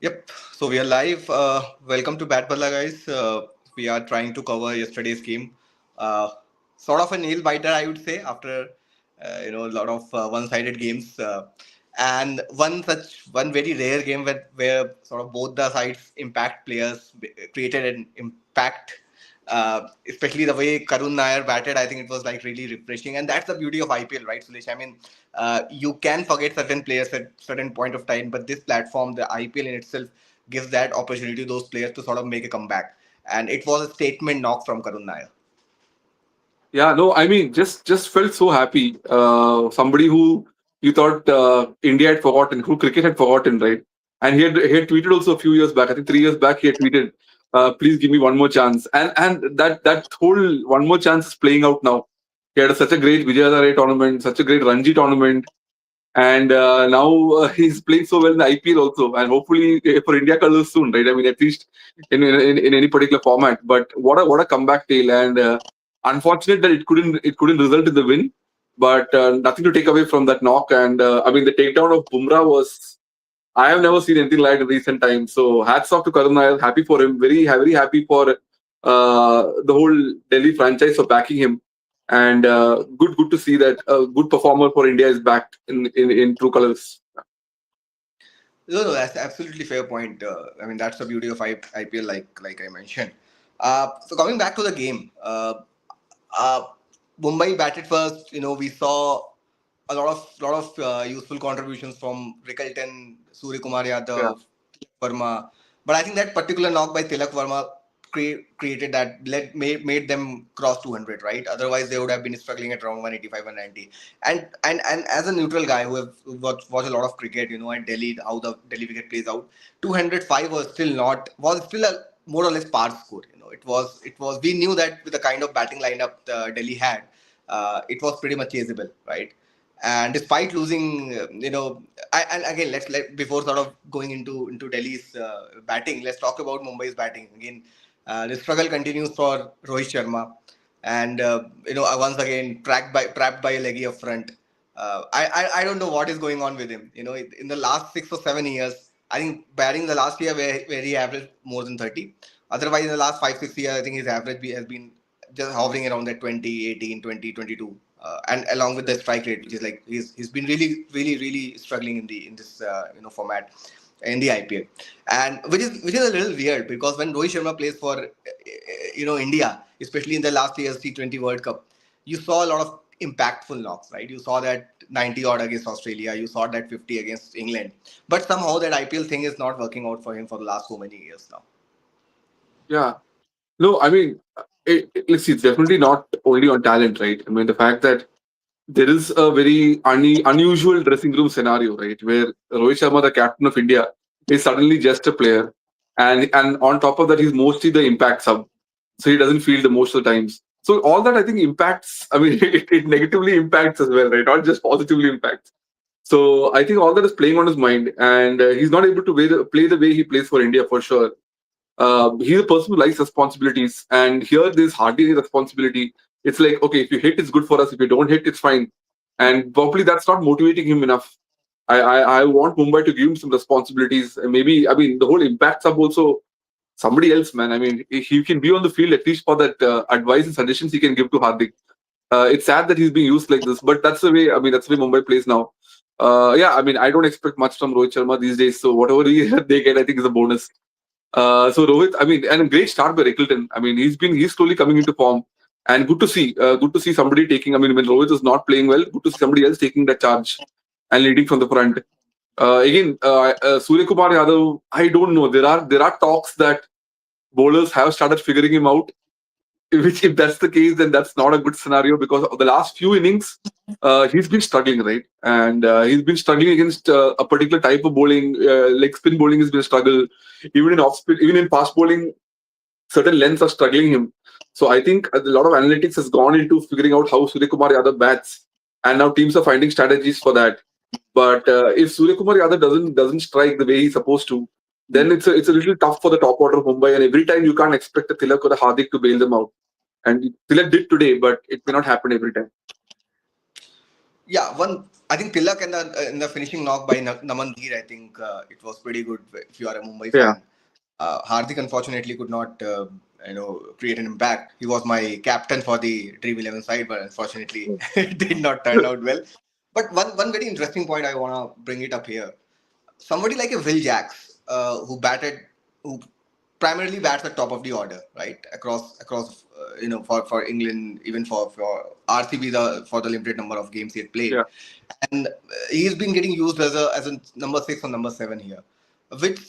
Yep. So we are live. Welcome to Bat Balla, guys. We are trying to cover yesterday's game. Uh, sort of a nail biter, I would say, after a lot of one-sided games, and one very rare game where sort of both the sides impact players created an impact. Especially the way Karun Nair batted, I think it was like really refreshing, and that's the beauty of IPL, right, Sulesh? I mean, you can forget certain players at certain point of time, but this platform, the IPL in itself, gives that opportunity to those players to sort of make a comeback. And it was a statement knock from Karun Nair. Yeah, no, I mean, just felt so happy. Somebody who you thought India had forgotten, who cricket had forgotten, right? And he had tweeted also a few years back. I think 3 years back he had tweeted, "Please give me one more chance." And that whole one more chance is playing out now. He had such a great Vijayadhara tournament, such a great Ranji tournament, and now he's playing so well in the IPL also, and hopefully for India colors soon, right? I mean, at least in any particular format. But what a comeback tale, and unfortunate that it couldn't result in the win, but nothing to take away from that knock. And I mean, the takedown of Bumrah was. I have never seen anything like it in recent times. So hats off to Karun Nair. Happy for him. Very happy for the whole Delhi franchise for backing him. And good to see that a good performer for India is back in true colors. No, that's absolutely fair point. I mean, that's the beauty of IPL, like I mentioned. So coming back to the game, uh, Mumbai batted first. We saw a lot of useful contributions from Rickelton, Suryakumar Yeah. Yadav, Tilak Varma. But I think that particular knock by Tilak Varma created that made them cross 200, right? Otherwise, they would have been struggling at around 185, 190. And as a neutral guy who have watched a lot of cricket, at Delhi, how the Delhi cricket plays out, 205 was still a more or less par score. It was we knew that with the kind of batting lineup Delhi had, it was pretty much chaseable, right? And despite losing, and again, let before sort of going into Delhi's batting, let's talk about Mumbai's batting again. The struggle continues for Rohit Sharma, and once again trapped by a leggy up front. I don't know what is going on with him. In the last 6 or 7 years, I think batting the last year where he averaged more than 30. Otherwise, in the last 5 6 years, I think his average has been just hovering around that 20 18 20 22, and along with the strike rate, which is like he's been really struggling in this format in the IPL, and which is a little weird because when Rohit Sharma plays for India, especially in the last year's T20 World Cup, you saw a lot of impactful knocks, right? You saw that 90 odd against Australia, you saw that 50 against England, but somehow that IPL thing is not working out for him for the last so many years now. Yeah. No, I mean, let's see, it's definitely not only on talent, right? I mean, the fact that there is a very unusual dressing room scenario, right, where Rohit Sharma, the captain of India, is suddenly just a player, and on top of that, he's mostly the impact sub, so he doesn't feel the most of the times. So all that I think impacts. I mean, it negatively impacts as well, right? Not just positively impacts. So I think all that is playing on his mind, and he's not able to play the way he plays for India for sure. He's a person who likes responsibilities, and here there's hardly any responsibility. It's like, okay, if you hit, it's good for us. If you don't hit, it's fine. And probably that's not motivating him enough. I want Mumbai to give him some responsibilities. And maybe, I mean, the whole impact sub also somebody else, man. I mean, he can be on the field at least for that advice and suggestions he can give to Hardik. It's sad that he's being used like this, but that's the way. I mean, that's the way Mumbai plays now. Yeah, I mean, I don't expect much from Rohit Sharma these days. So whatever they get, I think is a bonus. So Rohit, I mean, and a great start by Rickelton. I mean, he's slowly coming into form, and good to see. Good to see somebody taking. I mean, when Rohit is not playing well, good to see somebody else taking that charge and leading from the front. Again, Suryakumar Yadav. I don't know. There are talks that bowlers have started figuring him out. Which, if that's the case, then that's not a good scenario because of the last few innings, he's been struggling, right? And he's been struggling against a particular type of bowling. Like spin bowling has been a struggle. Even in off spin, even in fast bowling, certain lengths are struggling him. So I think a lot of analytics has gone into figuring out how Suryakumar Yadav bats, and now teams are finding strategies for that. But if Suryakumar Yadav doesn't strike the way he's supposed to, then it's a little tough for the top order of Mumbai. And every time you can't expect a Tilak or a Hardik to bail them out. And Tilak did today, but it may not happen every time. Yeah, one I think Tilak in the finishing knock by Naman Dhir, I think it was pretty good if you are a Mumbai Yeah. fan. Hardik unfortunately could not, create an impact. He was my captain for the Dream 11 side, but unfortunately, it did not turn out well. But one very interesting point I wanna bring it up here. Somebody like a Will Jacks, who primarily bats at top of the order, right? Across, for England, even for RCB, for the limited number of games he had played, Yeah. and he's been getting used as a number six or number seven here, which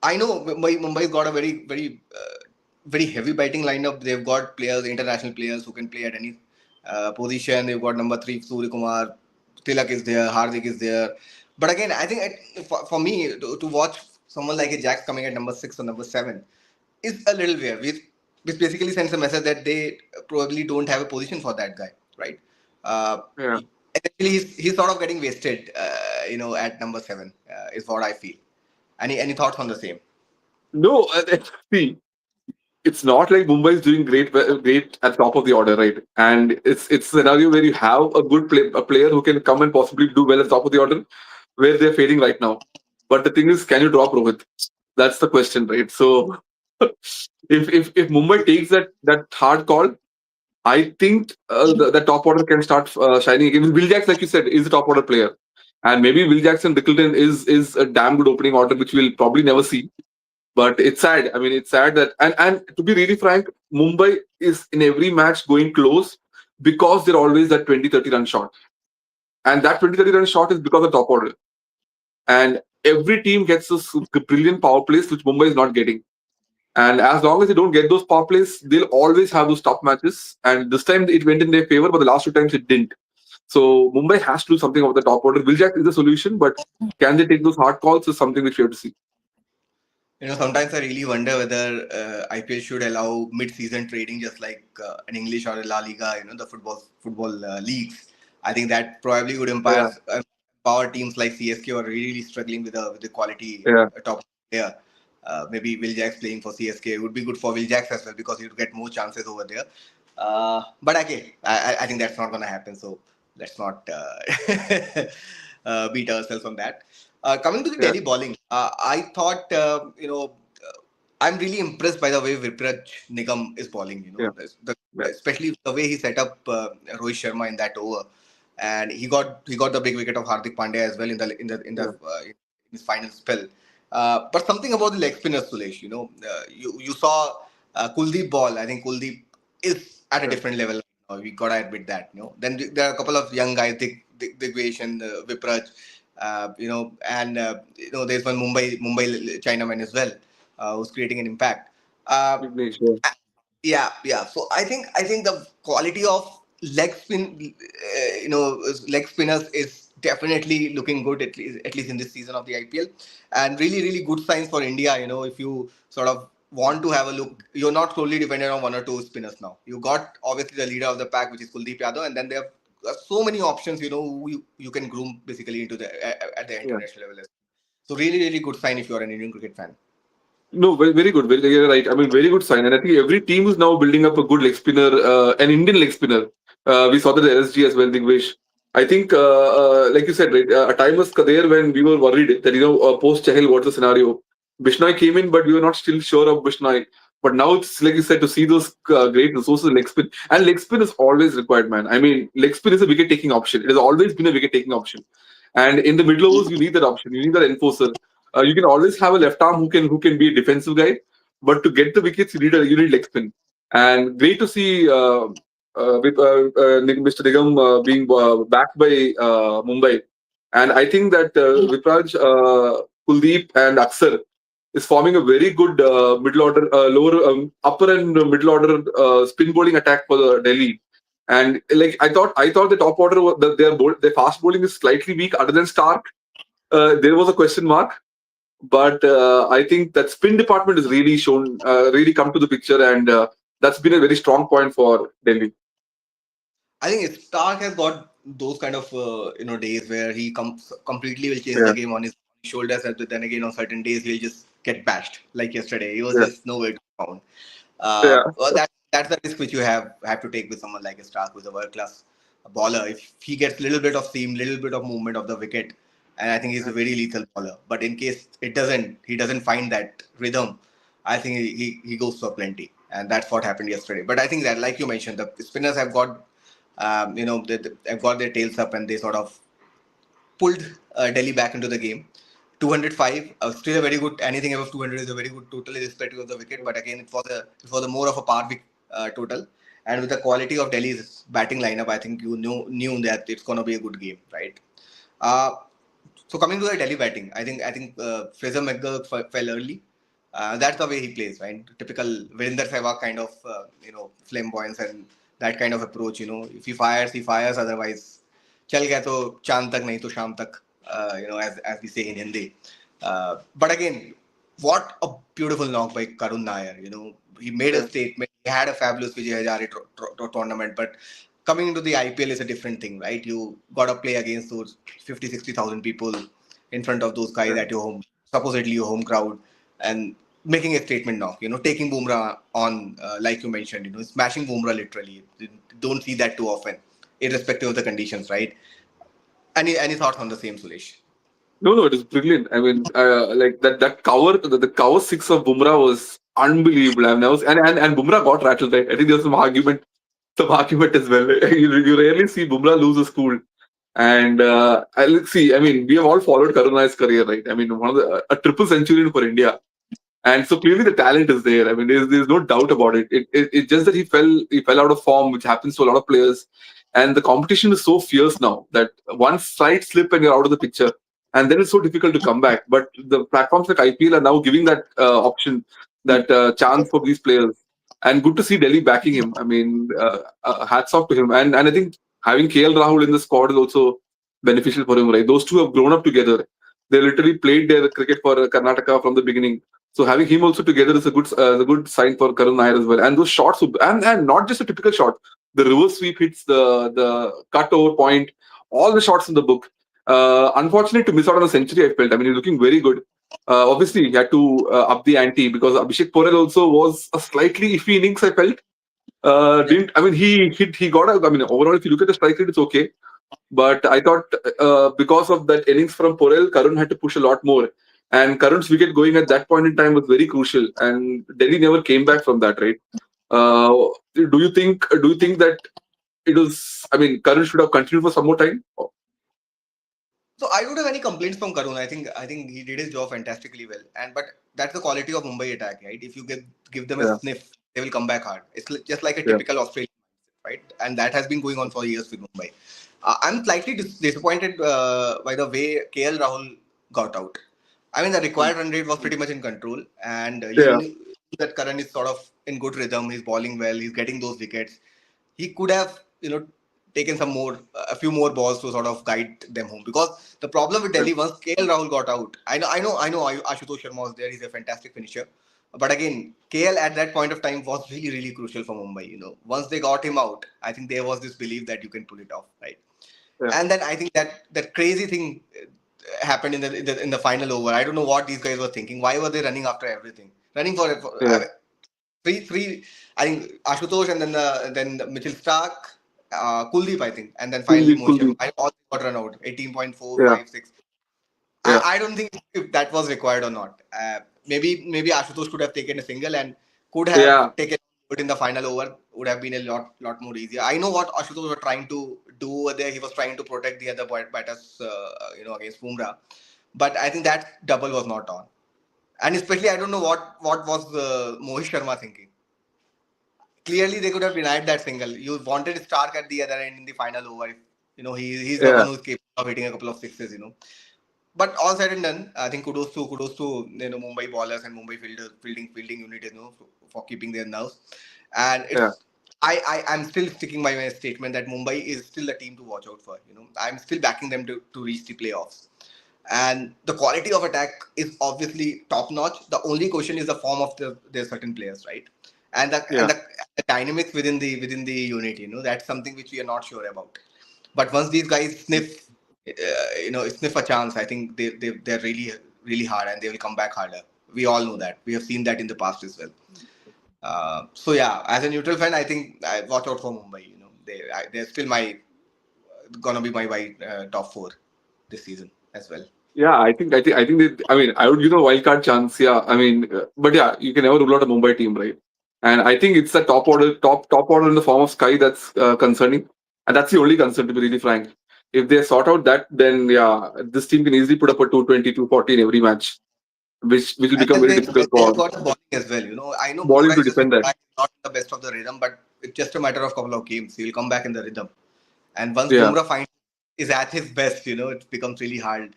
I know Mumbai's got a very heavy batting lineup. They've got players, international players who can play at any position. They've got number three Suryakumar, Tilak is there, Hardik is there. But again, I think for me to watch someone like a Jacks coming at number six or number seven is a little weird. Which basically sends a message that they probably don't have a position for that guy, right? Uh, Yeah. Essentially, he's sort of getting wasted, at number seven, is what I feel. Any thoughts on the same? No, see, it's not like Mumbai is doing great at top of the order, right? And it's a scenario where you have a player who can come and possibly do well at top of the order, where they're fading right now. But the thing is, can you drop Rohit? That's the question, right? So if Mumbai takes that hard call, I think the top order can start shining again. Will Jacks, like you said, is a top order player, and maybe Will Jackson Rickelton is a damn good opening order, which we'll probably never see. But it's sad. I mean, it's sad that and to be really frank, Mumbai is in every match going close because they're always that 20-30 run shot, and that 20-30 run shot is because of top order. And every team gets this brilliant power plays which Mumbai is not getting. And as long as they don't get those power plays, they'll always have those tough matches. And this time it went in their favor, but the last two times it didn't. So Mumbai has to do something about the top order. Viljak is the solution, but can they take those hard calls is something which we have to see. Sometimes I really wonder whether IPL should allow mid-season trading, just like an English or a La Liga, the football leagues. I think that probably would Yeah, empower teams like CSK who are really struggling with the quality yeah, top player. Maybe Will Jacks playing for CSK it would be good for Will Jacks as well because he would get more chances over there. But again, I think that's not going to happen. So let's not beat ourselves on that. Coming to the yeah, Delhi bowling, I thought, I'm really impressed by the way Vipraj Nigam is bowling. yeah, yeah, Especially the way he set up Rohit Sharma in that over, and he got the big wicket of Hardik Pandya as well yeah, in his final spell. But something about the leg spinners, Sulesh. You saw Kuldeep ball. I think Kuldeep is at a yeah. different level. We gotta admit that. Then there are a couple of young guys, Digvesh and Vipraj. And there's one Mumbai Chinaman as well, who's creating an impact. Uh, Vignesh, yeah, yeah, yeah. So I think the quality of leg spinners is definitely looking good, at least in this season of the IPL, and really really good signs for India. If you sort of want to have a look, you're not solely dependent on one or two spinners now. You got obviously the leader of the pack, which is Kuldeep Yadav, and then there are so many options. Who you can groom basically into at the yeah. international level. So really really good sign if you are an Indian cricket fan. No, very good. You're right. I mean, very good sign. And I think every team is now building up a good leg spinner, an Indian leg spinner. We saw that at LSG as well, Digvesh. I think, like you said, right, a time was there when we were worried that, post Chahal, what's the scenario? Bishnoi came in, but we were not still sure of Bishnoi. But now it's like you said, to see those great resources, leg spin. And leg spin is always required, man. I mean, leg spin is a wicket taking option. It has always been a wicket taking option. And in the middle overs, you need that option. You need that enforcer. You can always have a left arm who can be a defensive guy, but to get the wickets, you need leg spin. And great to see with Mr. Nigam being backed by Mumbai. And I think that Vipraj, Kuldeep, and Aksar is forming a very good middle order, upper and middle order spin bowling attack for Delhi. And like I thought the top order their fast bowling is slightly weak. Other than Stark, there was a question mark, but I think that spin department has really come to the picture, and that's been a very strong point for Delhi. I think Stark has got those kind of days where he comes completely will change Yeah, the game on his shoulders, and then again on certain days he'll just get bashed like yesterday. He was yeah, just nowhere to be found. yeah, Well, that's the risk which you have to take with someone like a Stark, who's a world class bowler. If he gets little bit of seam, little bit of movement of the wicket, and I think he's a very lethal bowler. But in case he doesn't find that rhythm, I think he goes for plenty, and that's what happened yesterday. But I think that, like you mentioned, the spinners have got, have got their tails up, and they sort of pulled Delhi back into the game. 205, still a very good. Anything above 200 is a very good total, irrespective of the wicket. But again, it was a more of a par total. And with the quality of Delhi's batting lineup, I think you knew that it's gonna be a good game, right? Uh, so coming to the Delhi batting, I think Fraser McGurk fell early. That's the way he plays, right? Typical Virender Sehwag kind of flamboyance and that kind of approach. If he fires. Otherwise, चल गया तो चांद तक नहीं तो शाम तक. As we say in Hindi. But again, what a beautiful knock by Karun Nair. He made a statement. He had a fabulous Vijay Hazare tournament, but coming into the IPL is a different thing, right? You got to play against those 50, 60,000 people in front of those guys at your home, supposedly your home crowd, and making a statement knock, taking Bumrah on, like you mentioned, smashing Bumrah literally. You don't see that too often, irrespective of the conditions, right? Any thoughts on the same, Suresh? No, no, it is brilliant. I mean, like that cover, the cover six of Bumrah was unbelievable. I've never and Bumrah got rattled. Right? I think there's some argument as well. You rarely see Bumrah lose a school. And let's see. I mean, we have all followed Karun's career, right? I mean, one of a triple centurion for India, and so clearly the talent is there. I mean, there's no doubt about it. It's just that he fell out of form, which happens to a lot of players, and the competition is so fierce now that one slight slip and you're out of the picture, and then it's so difficult to come back. But the platforms like IPL are now giving that option, that chance for these players, and good to see Delhi backing him. I mean, hats off to him, and I think having KL Rahul in the squad is also beneficial for him. Right, those two have grown up together. They literally played their cricket for Karnataka from the beginning, so having him also together is a good sign for Karun Nair as well. And those shots, and not just a typical shot, the reverse sweep hits, the cut over point, all the shots in the book. Unfortunate to miss out on a century, I felt. I mean, he's looking very good. Obviously, he had to up the ante because Abhishek Porel also was a slightly iffy innings, I felt. Didn't I mean he got a, I mean overall if you look at the strike rate it's okay, but I thought because of that innings from Porel, Karun had to push a lot more. And Karun's wicket going at that point in time was very crucial, and Delhi never came back from that. Right? Do you think that it was? I mean, Karun should have continued for some more time. So I don't have any complaints from Karun. I think he did his job fantastically well. But that's the quality of Mumbai attack, right? If you give them a Yeah, sniff, they will come back hard. It's just like a yeah, typical Australian, right? And that has been going on for years with Mumbai. I'm slightly disappointed by the way KL Rahul got out. I mean, the required run rate was pretty much in control, and you yeah, knew that Karan is sort of in good rhythm. He's bowling well. He's getting those wickets. He could have, taken a few more balls to sort of guide them home. Because the problem with yeah, Delhi, once KL Rahul got out, I know, Ashutosh Sharma was there. He's a fantastic finisher. But again, KL at that point of time was really, really crucial for Mumbai. Once they got him out, I think there was this belief that you can pull it off, right? yeah, And then I think that crazy thing happened in the final over. I don't know what these guys were thinking. Why were they running after everything? Running for yeah. three. I think Ashutosh and then Mitchell Stark, Kuldeep, I think, and then finally Kuldeep, Mohit Sharma. Kuldeep. I all got run out. 18.4, Yeah, 5, 6. I, yeah, I don't think if that was required or not. Maybe Ashutosh could have taken a single and could have yeah, taken it in the final over. Would have been a lot more easier. I know what Ashutosh was trying to do over there. He was trying to protect the other batters, against Bumrah. But I think that double was not on. And especially, I don't know what was Mohit Sharma thinking. Clearly, they could have denied that single. You wanted Stark at the other end in the final over. He's the one yeah, who's capable of hitting a couple of sixes. But all said and done, I think kudos to Mumbai bowlers and Mumbai fielding unit, for keeping their nerves. And yeah, I'm still sticking by my statement that Mumbai is still a team to watch out for. I'm still backing them to reach the playoffs. And the quality of attack is obviously top notch. The only question is the form of their certain players, right? And the and yeah. the, the dynamics within the unit. That's something which we are not sure about. But once these guys sniff a chance, I think they're really really hard and they will come back harder. We all know that. We have seen that in the past as well. So yeah, as a neutral fan, I think I watch out for Mumbai. They're still my gonna be my top four this season as well. Yeah, I think they, I mean, I would give them a wild card chance. Yeah, I mean, but yeah, you can never rule out a Mumbai team, right? And I think it's the top order in the form of Sky that's concerning, and that's the only concern, to be really frank. If they sort out that, then yeah, this team can easily put up a 220, 240 in every match, which will And become then very difficult they've for got the bowling as well. I know bowling Bumrah to is just defend that. not in the best of the rhythm, but it's just a matter of couple of games. He'll come back in the rhythm. And once Yeah, Bumrah finds is at his best, it becomes really hard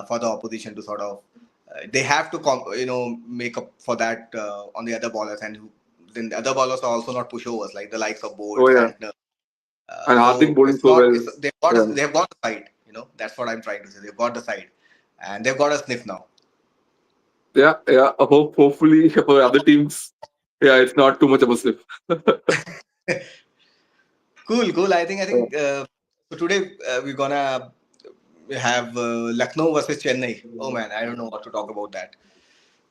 for the opposition to sort of. They have to, make up for that on the other bowlers, and then the other bowlers are also not pushovers like the likes of Bolt, oh yeah, Santner. and Hardik So bowling it's so not. well. It's Yeah, they've got the side. That's what I'm trying to say. They've got the side, and they've got a sniff now. yeah. Hopefully for other teams, yeah, it's not too much of a slip. Cool, cool. I think so today we're gonna have Lucknow versus Chennai. Oh man, I don't know what to talk about that.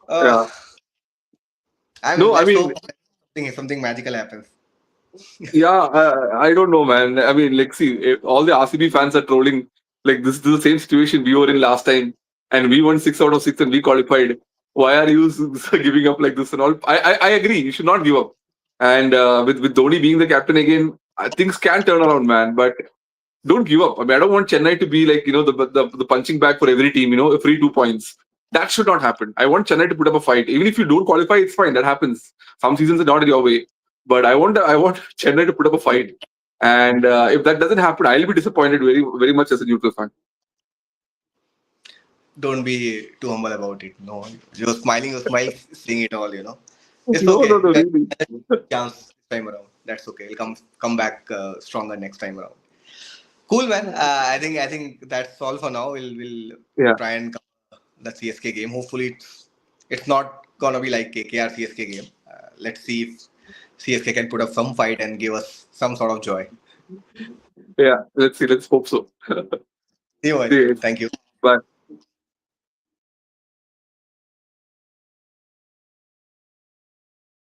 Uh, Yeah. I mean, No, I let's mean, hope something magical happens. yeah, I don't know, man. I mean, like, see, all the RCB fans are trolling. Like, this is the same situation we were in last time, and we won 6 out of 6 and we qualified. Why are you giving up like this and all? I agree. You should not give up. And with Dhoni being the captain again, things can turn around, man. But don't give up. I mean, I don't want Chennai to be like, the punching bag for every team, a free 2 points. That should not happen. I want Chennai to put up a fight. Even if you don't qualify, it's fine. That happens. Some seasons are not in your way. But I want Chennai to put up a fight. And if that doesn't happen, I'll be disappointed very, very much as a neutral fan. Don't be too humble about it. No, you're smiling, seeing it all. It's No, no, okay. no, really. Chance this time around. That's okay. He'll come back stronger next time around. Cool, man. I think that's all for now. We'll Yeah, try and cover the CSK game. Hopefully, it's not gonna be like KKR CSK game. Let's see if CSK can put up some fight and give us some sort of joy. yeah. Let's see. Let's hope so. See you, man. See you. Thank you. Bye.